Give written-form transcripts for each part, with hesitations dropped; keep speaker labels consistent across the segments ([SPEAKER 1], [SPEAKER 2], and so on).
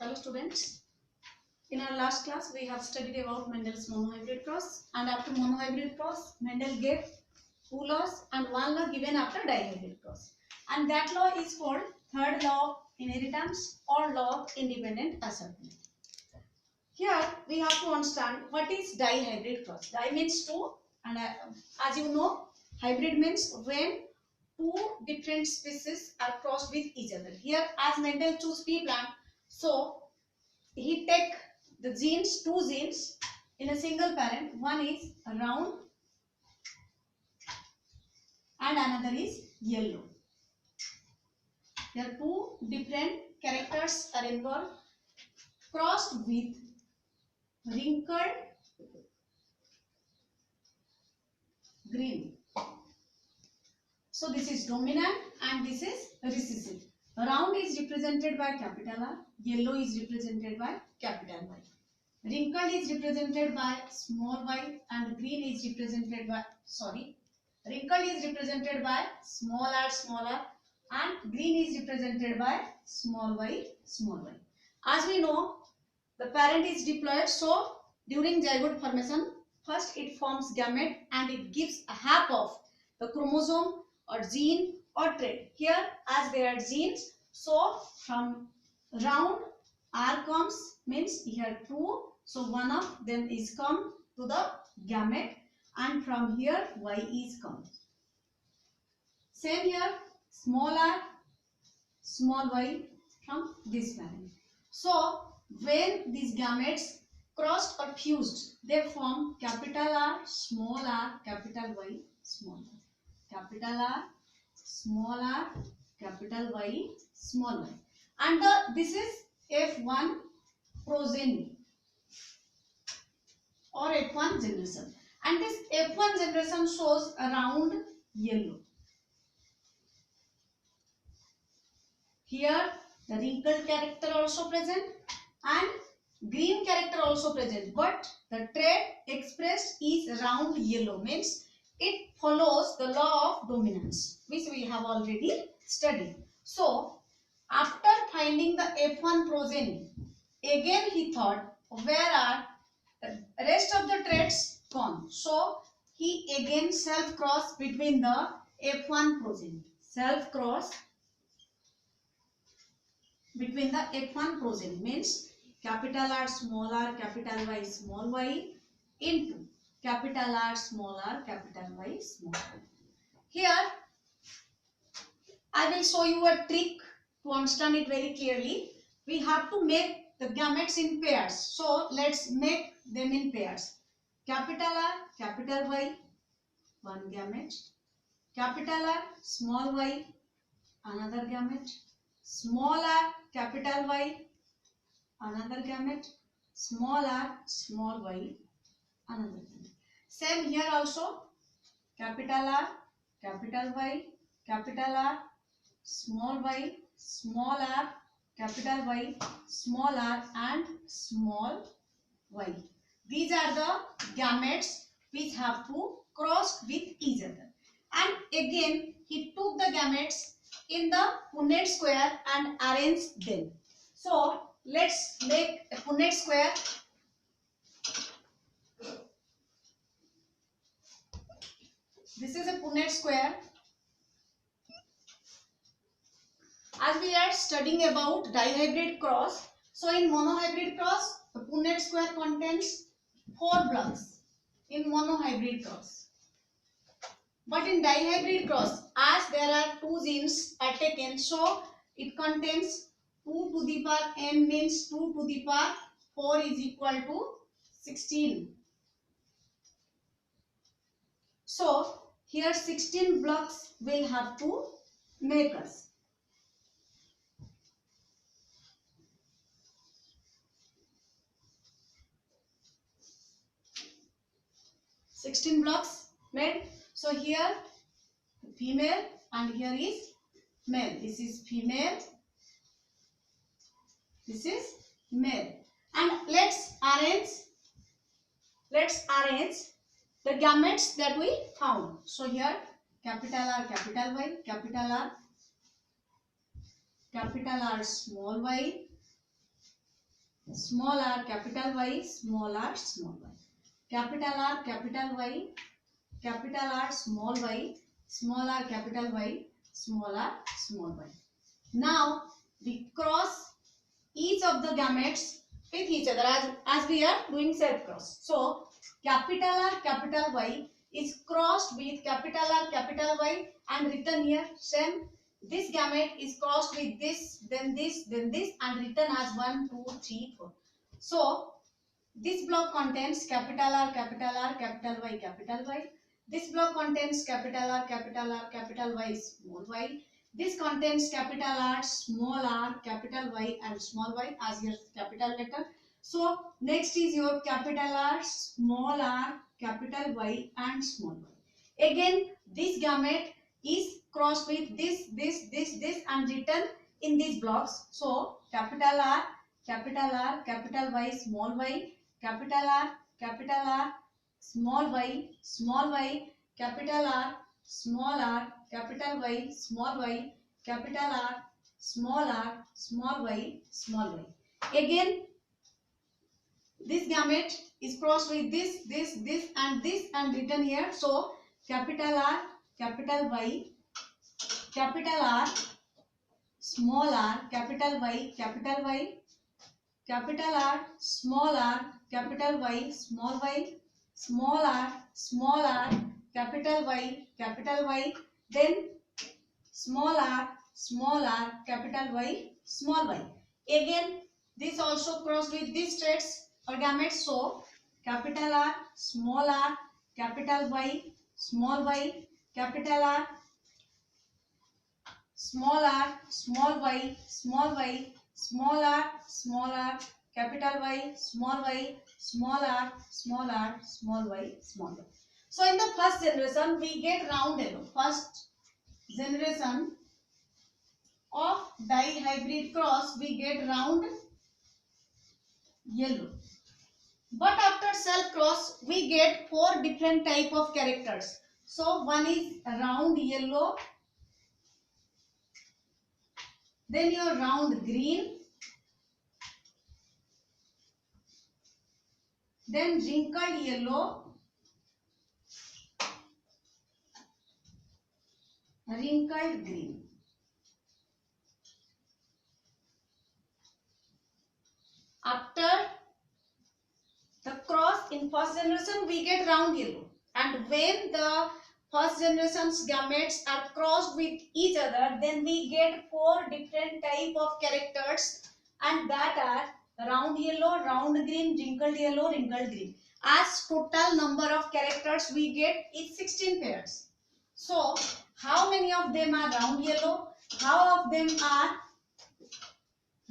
[SPEAKER 1] Hello students, in our last class we have studied about Mendel's monohybrid cross, and after monohybrid cross Mendel gave two laws and one law given after dihybrid cross, and that law is called third law of inheritance or law of independent assortment. Here we have to understand what is dihybrid cross. Di means two, and as you know, hybrid means when two different species are crossed with each other. Here as Mendel choose pea plant, so he take the genes, two genes in a single parent. One is round and another is yellow. There are two different characters are involved, crossed with wrinkled green. So this is dominant and this is recessive. Round is represented by capital R, yellow is represented by capital Y. Wrinkled is represented by small y and green is represented by, wrinkled is represented by small r and green is represented by small y. As we know, the parent is diploid, so during zygote formation, first it forms gamete and it gives a half of the chromosome or gene or trait. Here as they are genes, so from round R comes, means here two, so one of them is come to the gamete and from here Y is come. Same here, small r, small y from this parent. So when these gametes crossed or fused, they form capital R, capital Y, small y. Capital R, capital Y, small y. And this is F1 progeny or F1 generation. And this F1 generation shows around yellow. Here the wrinkled character also present and green character also present, but the trait expressed is round yellow, means it follows the law of dominance, which we have already studied. So after finding the F1 progeny, again he thought, where are the rest of the traits gone? So he again self-cross between the F1 progeny. Self-cross between the F1 progeny means capital R, capital Y, small y into capital R, capital Y, small y. Here I will show you a trick to understand it very clearly. We have to make the gametes in pairs. So let's make them in pairs. Capital R, capital Y, one gamete. Capital R, small y, another gamete. Small r, capital Y, another gamete. Small r, small y, another gamete. Same here also. Capital R, capital Y, capital R, small y, small r, capital Y, small r and small y. These are the gametes which have to cross with each other. And again he took the gametes in the Punnett square and arranged them. So let's make a Punnett square. This is a Punnett square. As we are studying about dihybrid cross, so in monohybrid cross, the Punnett square contains 4 blocks in monohybrid cross. But in dihybrid cross, as there are two genes are taken, so it contains 2 to the power n, means 2 to the power 4 is equal to 16. So here 16 blocks will have to make us. 16 blocks made. So here female and here is male. This is female. This is male. And let's arrange the gametes that we found. So here capital R, capital Y, capital R, small y, small r, capital Y, small r, small y. Capital R, capital Y, capital R, small y, small r, capital Y, small r, small y. Now we cross each of the gametes with each other as we are doing self cross. So capital R, capital Y is crossed with capital R, capital Y and written here same. This gamete is crossed with this, then this, then this and written as 1, 2, 3, 4. So this block contains capital R, capital R, capital Y, capital Y. This block contains capital R, capital R, capital Y, small y. This contains capital R, small r, capital Y and small y as your capital letter. So next is your capital R, small r, capital Y and small y. Again this gamete is crossed with this, this and written in these blocks. So capital R, capital Y, small y, capital R, small y, capital R, small r, capital Y, small y, capital R, small y, small y. Again, this gamete is crossed with this and written here. So, capital R, capital Y, capital R, small r, capital Y, capital R, small r, capital Y, small r, capital Y, then small r, capital Y, small y. Again, this also crossed with these traits or gametes. So, capital R, capital Y, small y, capital R, small y, small y, small r, capital Y, small y, small r, small y, small y. So in the first generation, we get round yellow. First generation of dihybrid cross, we get round yellow. But after self cross, we get 4 different type of characters. So one is round yellow, then your round green, then wrinkled yellow, wrinkled green. After the cross in first generation, we get round yellow. And when the first generation's gametes are crossed with each other, then we get 4 different type of characters, and that are round yellow, round green, wrinkled yellow, wrinkled green. As total number of characters we get is 16 pairs. So how many of them are round yellow? How of them are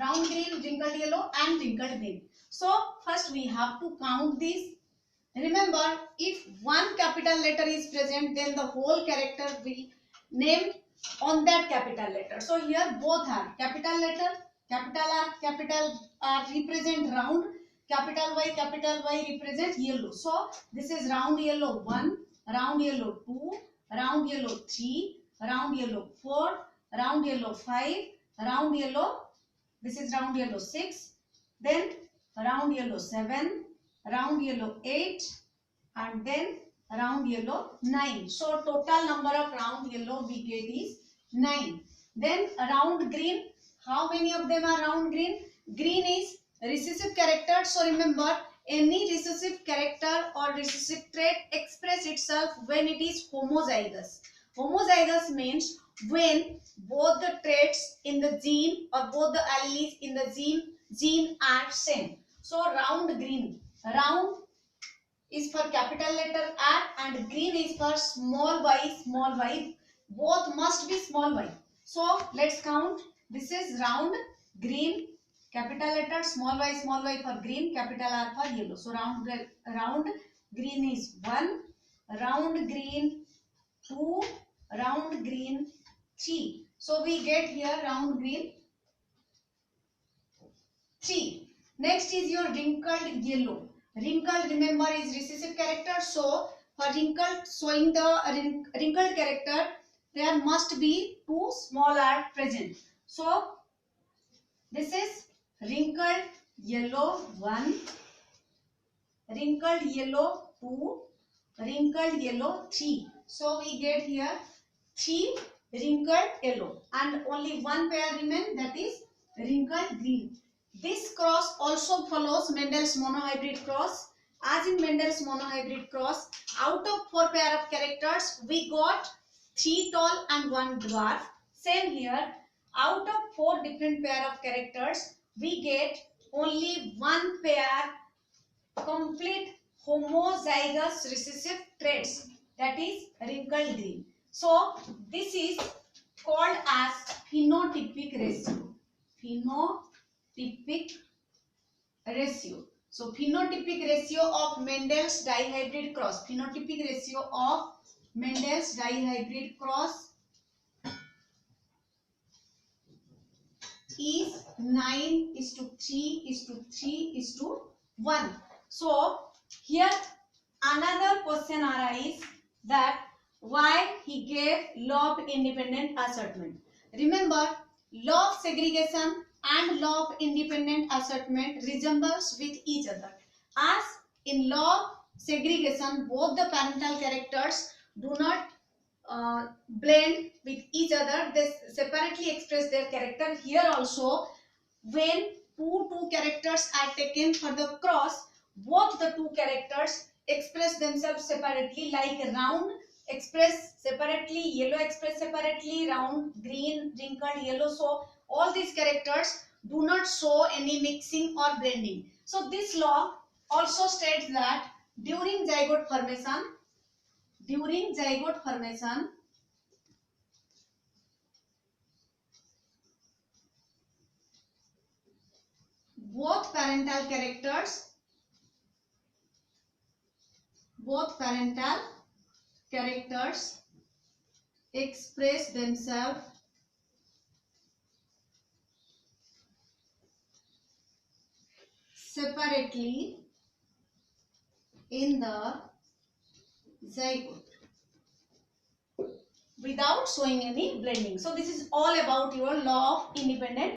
[SPEAKER 1] round green, wrinkled yellow and wrinkled green? So first we have to count these. Remember, if one capital letter is present, then the whole character will named on that capital letter. So here both are capital letter, capital R represent round, capital Y represent yellow. So this is round yellow 1, round yellow 2, round yellow 3, round yellow 4, round yellow 5, round yellow, this is round yellow 6, then round yellow 7, round yellow 8 and then round yellow 9. So total number of round yellow we get is 9. Then round green, how many of them are round green? Green is recessive character. So remember, any recessive character or recessive trait express itself when it is homozygous. Homozygous means when both the traits in the gene or both the alleles in the gene are same. So round green, round is for capital letter R and green is for small y. Both must be small y. So let's count. This is round green, capital letter small y for green, capital R for yellow. So round green is 1, round green 2, round green 3. So we get here round green 3. Next is your wrinkled yellow. Wrinkled, remember, is recessive character. So for wrinkled, showing the wrinkled character, there must be 2 small r present. So this is wrinkled yellow 1, wrinkled yellow 2, wrinkled yellow 3. So we get here 3 wrinkled yellow and only one pair remain, that is wrinkled green. This cross also follows Mendel's monohybrid cross. As in Mendel's monohybrid cross, out of 4 pair of characters, we got 3 tall and 1 dwarf. Same here, out of 4 different pair of characters, we get only 1 pair complete homozygous recessive traits, that is wrinkled green. So this is called as phenotypic ratio. Phenotypic ratio. So phenotypic ratio of Mendel's dihybrid cross. Phenotypic ratio of Mendel's dihybrid cross is 9:3:3:1. So here another question arises that why he gave law of independent assertment. Remember, law of segregation and law of independent assertment resembles with each other. As in law of segregation, both the parental characters do not blend with each other, they separately express their character. Here also, when two characters are taken for the cross, both the 2 characters express themselves separately, like round express separately, yellow express separately, round green, wrinkled yellow. So all these characters do not show any mixing or blending. So this law also states that during zygote formation, both parental characters express themselves separately in the zygote without showing any blending. So this is all about your law of independent